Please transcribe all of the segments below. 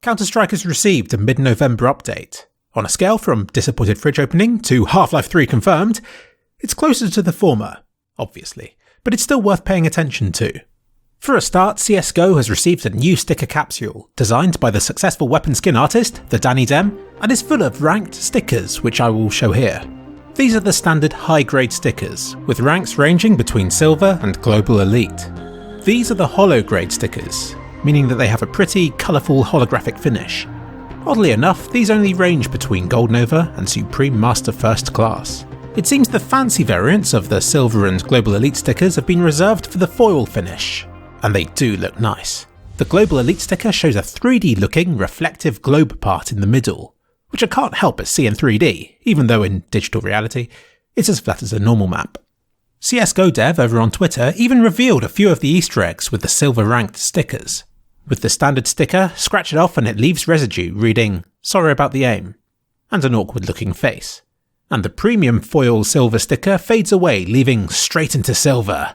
Counter-Strike has received a mid-November update. On a scale from disappointed fridge opening to Half-Life 3 confirmed, it's closer to the former, obviously, but it's still worth paying attention to. For a start, CSGO has received a new sticker capsule, designed by the successful weapon skin artist, the Danny Dem, and is full of ranked stickers, which I will show here. These are the standard high-grade stickers, with ranks ranging between Silver and Global Elite. These are the hollow-grade stickers, meaning that they have a pretty colourful holographic finish. Oddly enough, these only range between Gold Nova and Supreme Master First Class. It seems the fancy variants of the Silver and Global Elite stickers have been reserved for the foil finish, and they do look nice. The Global Elite sticker shows a 3D looking reflective globe part in the middle, which I can't help but see in 3D, even though in digital reality, it's as flat as a normal map. CSGO dev over on Twitter even revealed a few of the Easter eggs with the silver ranked stickers. With the standard sticker, scratch it off and it leaves residue reading, "Sorry about the aim," and an awkward looking face. And the premium foil silver sticker fades away, leaving straight into silver.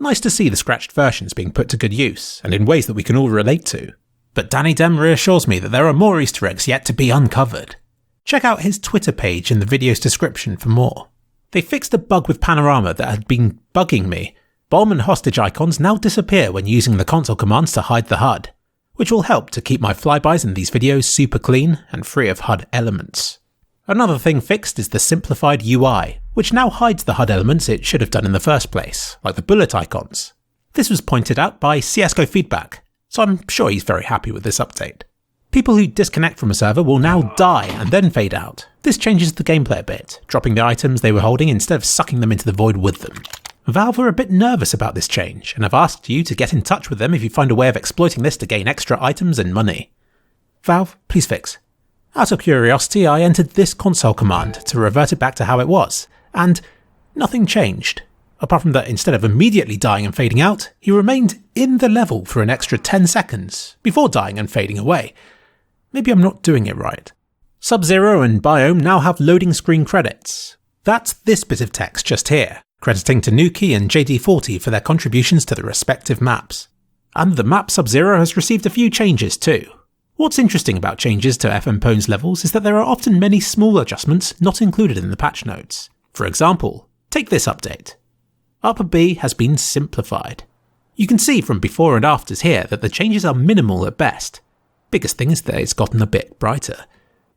Nice to see the scratched versions being put to good use, and in ways that we can all relate to. But Danny Dem reassures me that there are more Easter eggs yet to be uncovered. Check out his Twitter page in the video's description for more. They fixed a bug with Panorama that had been bugging me. Bomb and hostage icons now disappear when using the console commands to hide the HUD, which will help to keep my flybys in these videos super clean and free of HUD elements. Another thing fixed is the simplified UI, which now hides the HUD elements it should have done in the first place, like the bullet icons. This was pointed out by CSGO Feedback, so I'm sure he's very happy with this update. People who disconnect from a server will now die and then fade out. This changes the gameplay a bit, dropping the items they were holding instead of sucking them into the void with them. Valve are a bit nervous about this change, and have asked you to get in touch with them if you find a way of exploiting this to gain extra items and money. Valve, please fix. Out of curiosity, I entered this console command to revert it back to how it was, and nothing changed. Apart from that, instead of immediately dying and fading out, he remained in the level for an extra 10 seconds, before dying and fading away. Maybe I'm not doing it right. Subzero and Biome now have loading screen credits. That's this bit of text just here, crediting Tanuki and JD40 for their contributions to the respective maps. And the map Subzero has received a few changes too. What's interesting about changes to FMPWN's levels is that there are often many small adjustments not included in the patch notes. For example, take this update. Upper B has been simplified. You can see from before and afters here that the changes are minimal at best. Biggest thing is that it's gotten a bit brighter.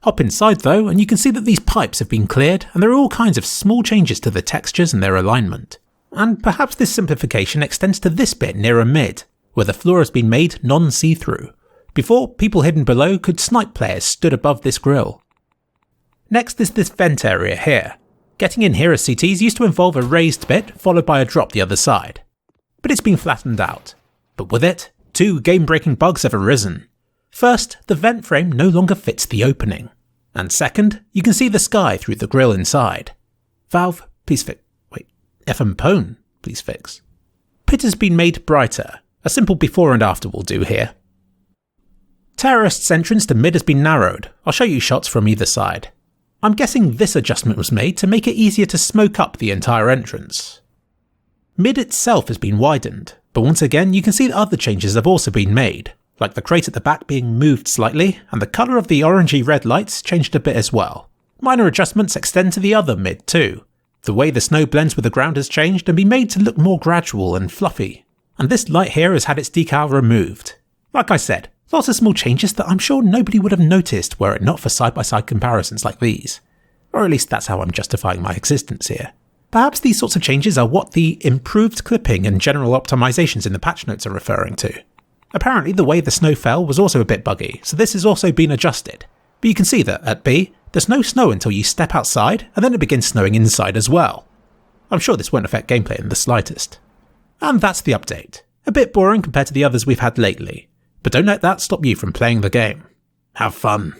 Hop inside though, and you can see that these pipes have been cleared, and there are all kinds of small changes to the textures and their alignment. And perhaps this simplification extends to this bit nearer mid, where the floor has been made non-see-through. Before, people hidden below could snipe players stood above this grill. Next is this vent area here. Getting in here as CTs used to involve a raised bit followed by a drop the other side. But it's been flattened out. But with it, two game-breaking bugs have arisen. First, the vent frame no longer fits the opening. And second, you can see the sky through the grill inside. Valve, please fix. FMPWN, please fix. Pit has been made brighter. A simple before and after will do here. Terrorist's entrance to mid has been narrowed. I'll show you shots from either side. I'm guessing this adjustment was made to make it easier to smoke up the entire entrance. Mid itself has been widened, but once again you can see that other changes have also been made, like the crate at the back being moved slightly, and the colour of the orangey red lights changed a bit as well. Minor adjustments extend to the other mid too. The way the snow blends with the ground has changed and been made to look more gradual and fluffy. And this light here has had its decal removed. Like I said, lots of small changes that I'm sure nobody would have noticed were it not for side-by-side comparisons like these. Or at least that's how I'm justifying my existence here. Perhaps these sorts of changes are what the improved clipping and general optimizations in the patch notes are referring to. Apparently the way the snow fell was also a bit buggy, so this has also been adjusted. But you can see that, at B, there's no snow until you step outside, and then it begins snowing inside as well. I'm sure this won't affect gameplay in the slightest. And that's the update. A bit boring compared to the others we've had lately. But don't let that stop you from playing the game. Have fun.